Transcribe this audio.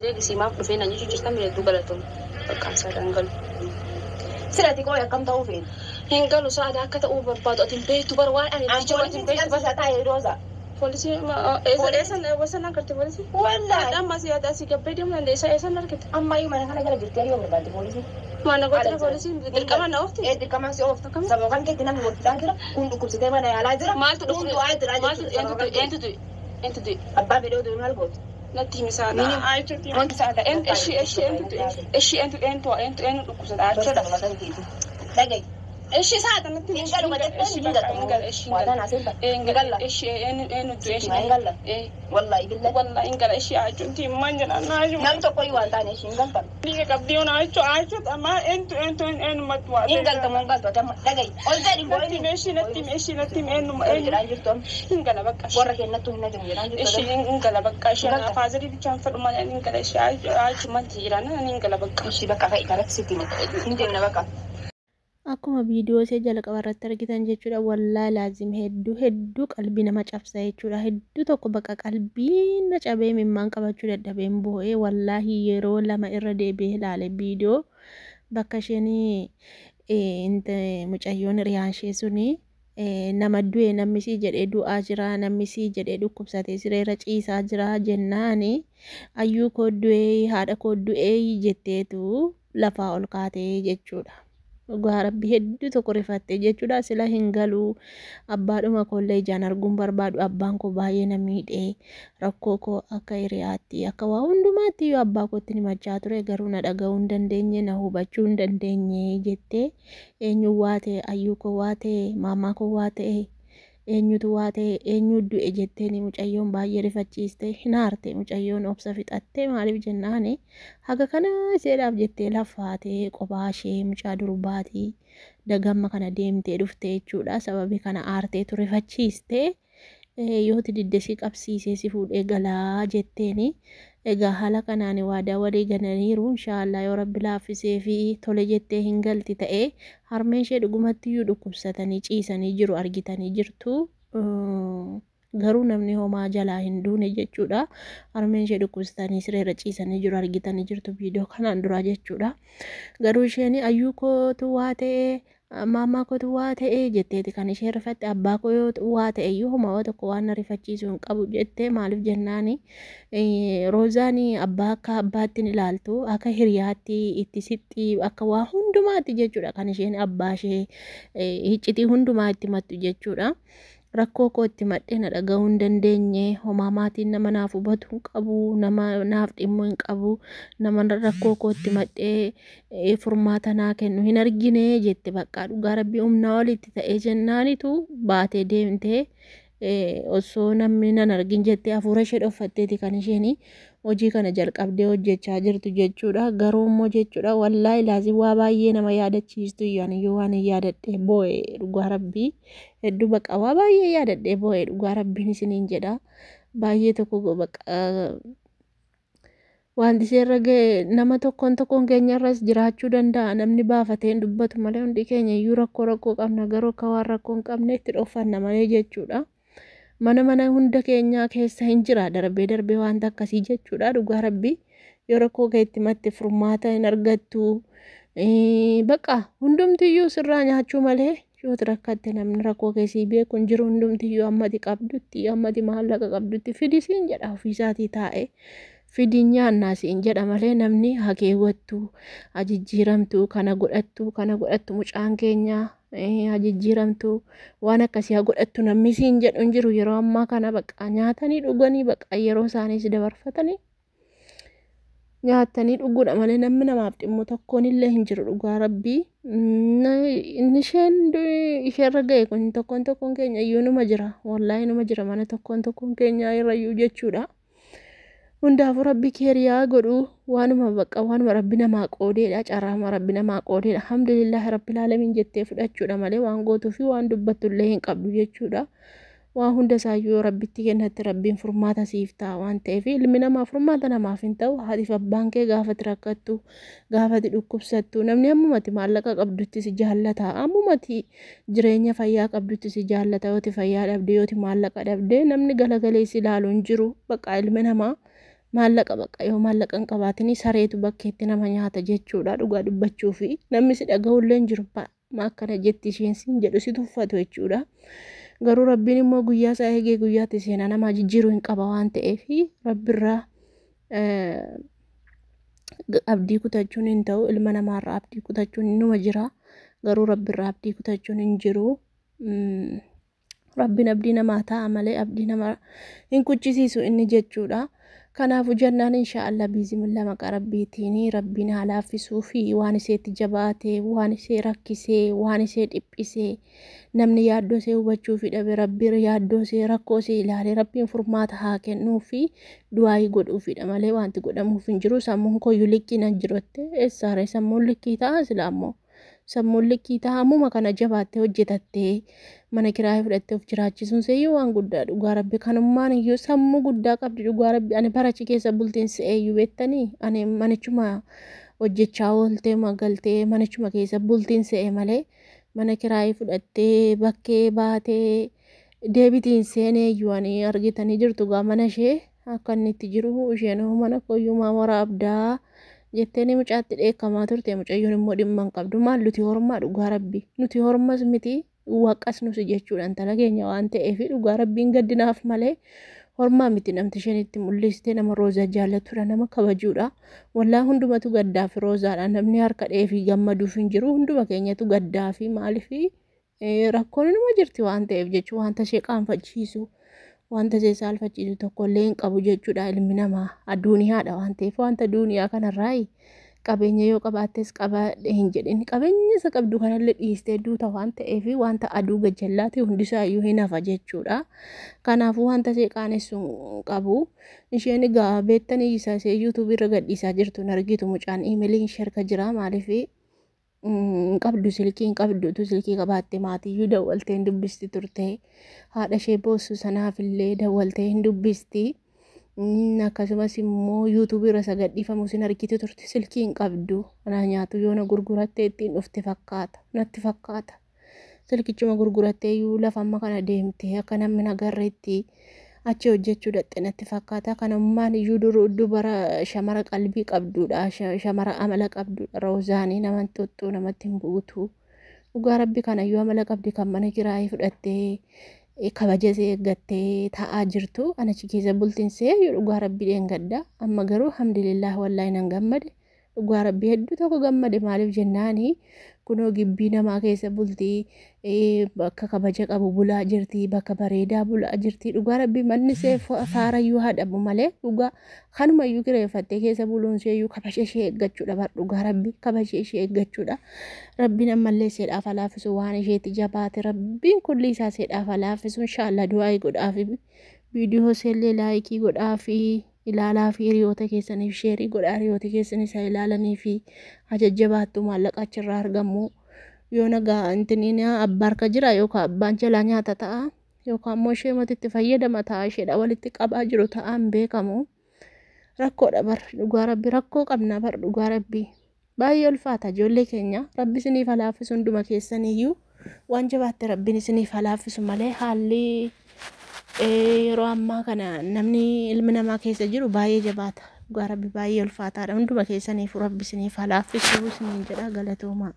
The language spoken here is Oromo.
Deegisi maaf dhufee na jechuun jirtan bineeldu galatoom bakkaan saadaan galu. Sirati koo akkam ta'uu feetu. Hin galu saada akka ta'uu barbaadu ati hin beektu bar waan ani jecha waan hin beektu bar taa'ee rooza. Polisi eessan argate polisi. Wallaahi. Amma si yaada si gabbee deemu dandeessa eessan argate. Amma iyyuu mana kana gara jirtee yoo barbaadde polisi. Mana gootira polisi dirqama na oofti. Dirqama si oofta. Sababa kan keetti namni walitti jira. Kun dhukkubsitee mana yaalaa jira. Maaltu dhukkubsitee jira. Maaltu abbaa fedhoo duun maal gootu. Natti misaala. Wanti saada. Entu dhukkubsata achuudha. Dhagayi. Eshi saada natti misaala. Wallahi billahi. Wallahi ingala eshi achuuti manjana naaju. Nam tokko yoo waan eshi ingalta. Biyya qabdii ona achu amma entu matwa. Ingalta mongalta tamma dhagayi. Oltadi booni. Natti enu jirtu. Ingala bakka. Warra kennatu hinna jiran jirtu. Eshi ingala bakka eshi na faazari bichaan fadhuma ingala eshi achu manti jirana ingala bakka. Eshi bakka fa'i karatti sitti ni bakka. Akkuma viidiyoo ishee jalqaba irratti argitan jechuudha wallaahi laazim hedduu qalbii nama cabsa jechuudha hedduu tokko bakka qalbii na cabee mimmaan qabachuu dadhabeen boo'ee wallaahi yeroo lama irra deebi'ee ilaale viidiyoo bakka isheen mucayyoon hiriyaan ishee suni nama du'e nammisii jedhee du'aa jira nammisii jedhee dhukkubsatee sireera ciisaa jira jennaani ayyuu koo du'ee haadha koo du'ee jetteetu lafaa ol kaatee jechuudha. Rabbi hedduu tokko rifatte jechuudha sila hin galu abbaadhuma kollee ijaan arguun barbaadu abbaan koo baay'ee na miidhee rakkoo koo akka hiriyaatti akka waa hundumaatti yoo abbaa kootti himachaa ture garuu na dhaga'uu hin dandeenye na hubachuu hin dandeenye jettee eenyu waa ta'e ayyuu koo waa ta'e maamaa koo waa ta'e eenyutu waa ta'e eenyu du'e jetteen mucayyoon baay'ee rifachiiste hin aarte mucayyoon obsa fixatte maaliif jennaani haga kana iseedhaaf jettee lafaatee qophaa ishee mucaa durbaatii dagamma kana deemtee dhufte jechuudha sababii kana aarteetu rifachiiste yooti diddesii qabsiisee si fuudhee galaa jetteeni egaa haala kanaan waadaa walii gananiiru inshaallah yoo rabbi laaffisee fi tole jettee hin galti ta'ee harmeen ishee dhugumatti iyyuu dhukkubsatanii ciisanii jiru argitanii jirtu garuu namni homaa jalaa hin duune jechuudha harmeen ishee dhukkubsatanii sireera ciisanii jiru argitanii jirtu viidiyoo kanaan dura jechuudha garuu isheen ayyuu kootu waa ta'ee maamaa kootu waa ta'ee jetteeti kan ishee rifatte abbaa koo waa ta'e iyyuu homaa tokko waan na rifachiisu hin qabu jettee maaliif jennaani Roozaani abbaa akka abbaatti ilaaltu akka hiriyaatti itti sitti akka waa hundumaatti jechuudha kan isheen abbaa ishee iccitii hundumaa itti mattu jechuudha. Rakkoo koo itti madhee na dhaga'uu hin dandeenye homaa maatiin nama naaf hubatu hin qabu nama naaf dhimmu hin qabu nama rakkoo koo itti madhee furmaata naa kennu hin argine jette bakka dhugaa rabbii humnaa olitti ta'ee jennaanitu baatee deemtee osoo namni nan argin jettee hafuura ishee dhoffatteeti kan isheen hojii kana jalqabdee hojjechaa jirtu jechuudha garuu immoo jechuudha wallaahi laazim waa baay'ee nama yaadachiistu iyyuu waan yaadadhee boo'ee dhugaa rabbii hedduu baqa waa baay'ee yaadadhee boo'ee dhugaa rabbiin isiniin jedha baay'ee tokko baqa wanti seerra ga'e nama tokkoon keenyarras jiraachuu danda'a namni baafateen dubbatu malee hundi keenya iyyuu rakkoo qabna garuu akka waan rakkoo hin qabne itti dhoofanna malee jechuudha. Mana hunda keenyaa keessa hin jira darbee wanta akkasii jechuudha dhugaa rabbii yoo rakkoo kee itti matte furmaata hin argattu baqa hundumtiyyuu sirraa nyaachuu malee yoo rakkatte namni rakkoo keessii beeku hin jiru hundumtiyyuu ammati qabdutti ammati maallaqa qabdutti fidisiin jedha ofiisaatii taa'e fidiin nyaannaa siin jedha malee namni hakeewwattu ajijjiiramtu kana godhattu mucaan keenyaa ajijjiiramtu waan akkasii godhattu namni siin jedhu hin jiru yeroo ammaa kana baqa nyaatanii dhuganii baqa yeroo isaaniis dabarfatanii nyaatanii dhuguudha malee namni namaaf dhimmu tokkoon illee hin jiru dhugaa rabbii isheen ga'e kun tokkoon keenya iyyuu numa jira wallaahi numa jira mana tokkoon keenya irrayyuu jechuudha. Hundaafuu rabbi keeriyaa godhu waanuma baqa waanuma rabbi namaa qoodeedha carraama rabbi namaa qoodeedha alhamdulillah rabbil alamin jettee fudhachuudha malee waan gootuu fi waan dubbattullee hin qabdu jechuudha waan hunda isaayyuu rabbitti kennatti rabbiin furmaata siif ta'a waan ta'eef ilmi namaa furmaata namaaf hin ta'u haatiif abbaan kee gaafati rakkattu gaafati dhukkubsattu namni ammumati maallaqa qabdutti si jaallata ammumati jireenya fayyaa qabdutti si jaallata yooti fayyaa dhabde yooti maallaqa dhabde namni galagalee si ilaalu hin jiru baqa ilmi namaa maallaqa baqa yoo maallaqa hin qabaatini sareetu bakkeetti nama nyaata jechuudha dhugaa dubbachuu fi namni si dhaga'ullee hin jiru ma akkana jetti isheen siin jedhu si tuffatu jechuudha. Garuu rabbiin immoo guyyaa isaa eegee guyyaatti seenaa namaa jijjiiruu hin qaba waan ta'eef rabbirraa abdii kutachuun hin ta'u ilma namaarraa abdii kutachuun inuma jira. Garuu rabbirraa abdii kutachuun hin jiru. Rabbiin abdii namaa ta'a malee abdii namaa hin kuchisiisu inni jechuudha. Kanaafuu jennaan inshaallah biizimillah maqaa rabbiitiin rabbiin haa laaffisuu fi waan iseetti jabaate waan isee rakkisee waan isee dhiphisee namni yaaddoo isee hubachuu fi dhabe rabbiin yaaddoo isee rakkoo isee ilaalee rabbiin furmaata haa kennuu fi du'aayii godhuufidha malee wanti godhamuuf hin jiru. Sammuun koyyuu likkii nan jirotte eessaare sammuun likkii ta'a silaamoo sammuun likkii ta'a ammuma kana jabaattee hojjetattee mana kiraayee fudhattee of jiraachisuun seeyyuu waan guddaa dhugaa rabbi kanummaan iyyuu sammuu guddaa qabdi dhugaa rabbi ani barachi keessa bultiin seeyyuu beektanii ani manichuma hojjechaa ooltee magaltee manichuma keessa bultiin se'ee malee mana kiraayee fudhattee bakkee baatee deebitiin seeneeyyuu ani argitanii jirtu gaa mana ishee akka inni itti jiru isheen mana koyyumaa waraabdaa jettee ni mucaatti dheekkamaa turte mucayyoon immoo dhimma hin qabdu maal nuti hormaa dhugaa rabbi nuti hormas miti waaqas nusi jechuudha intala keenya waan ta'eef dhugaa rabbiin gaddinaaf malee hormaa miti namti isheen itti mul'iste nama roozaa jaallatudha nama kabajuudha. Wallaa hundumatu gaddaa fi roozaadha namni harka dheefii gammaduuf hin jiru hunduma keenyatu gaddaa fi maaliif rakkoon nama jirti waan ta'eef jechuu wanta ishee qaanfachiisu wanta ishee saalfachiisu tokkollee hin qabu jechuudha ilmi namaa adduniyaadha waan ta'eef wanta duniyaa kanarraa qabeenya yoo qabaattes qaba hin jedhin qabeenya isa qabdu kanallee dhiistee duuta waan ta'eef wanta aduu gajjallaati hundisaayyuu hin hafa jechuudha. Kanaafuu wanta ishee qaanessu qabu isheen egaa beektanii isaa ishee yuutuubii irra gadhiisaa jirtu argitu mucaan iimeeliin sharka jira maaliif qabdu silkii hin qabdutu silkii qabaatte maatiyyuu dawwaltee hin dubbisti turte haadha ishee boossu sanaafillee dawwaltee hin dubbisti. Akkasumas immoo yuutuubii irra sagadhiifamu sin argite turte silkii hin qabdu ana nyaatu yoo na gurgurattee ittiin dhufte fakkaata natti fakkaata silkichuma gurgurattee yoo lafa amma kana deemte akka namni nagarreetti achi hojjechuu dadhe natti fakkaata. Kanummaan iyyuu dubara shamara qalbii qabduudha shamara amala qabduudha roozaanii namatti tuttuu namatti hin buutu dhugaa rabbi kana iyyuu amala qabdi kan mana kiraayee fudhattee kabajasee eeggattee taa'aa jirtu anachi keessa bultiin see dhugaa rabbi dheengadda amma garuu alhamdulillah wallaahi nan gammade dhugaa rabbi hedduu tokko gammade maaliif jennaani kunoo gibbii namaa keessa bultii bakka kabaja qabu bulaa jirti bakka bareedaa bulaa jirti dhugaa rabbi manni see faarayyuu haadhamu malee dhugaa kanumayyuu kireeffattee keessa buluun seeyyuu kabaja ishee eeggachuudha bar dhugaa rabbi kabaja ishee eeggachuudha. Rabbiin ammallee seedhaaf alaafisu waan isheetti jabaate rabbiin kulli isaa seedhaaf alaafisu inshaallah du'aa godhaafi viidiyoo seellee laayikii godhaafi ilaalaa fi hiriyoota keessaniif sheerii godhaa hiriyoota keessan isa ilaalanii fi ajajjabaattu maallaqa achirraa argamu yoo nagaa intiniin abbaa harka jira yookaan abbaan jalaa nyaata ta'a yookaan immoo ishee matitti fayyadama ta'a isheedha walitti qabaa jiru ta'an beekamu rakkoodha bar dhugaa rabbi rakkoo qabna bar dhugaa rabbi baay'ee ulfaata ijoollee keenya rabbi isiniif alaafisu hunduma keessaniyyuu waan jabaatte rabbiin isiniif alaafisu malee haalli yeroo ammaa kana namni ilmi namaa keessa jiru baay'ee jabaata dhugaa rabbi baay'ee ulfaataadha hunduma keessaniif rabbi isiniif alaafisu isiniin jedha galatooma.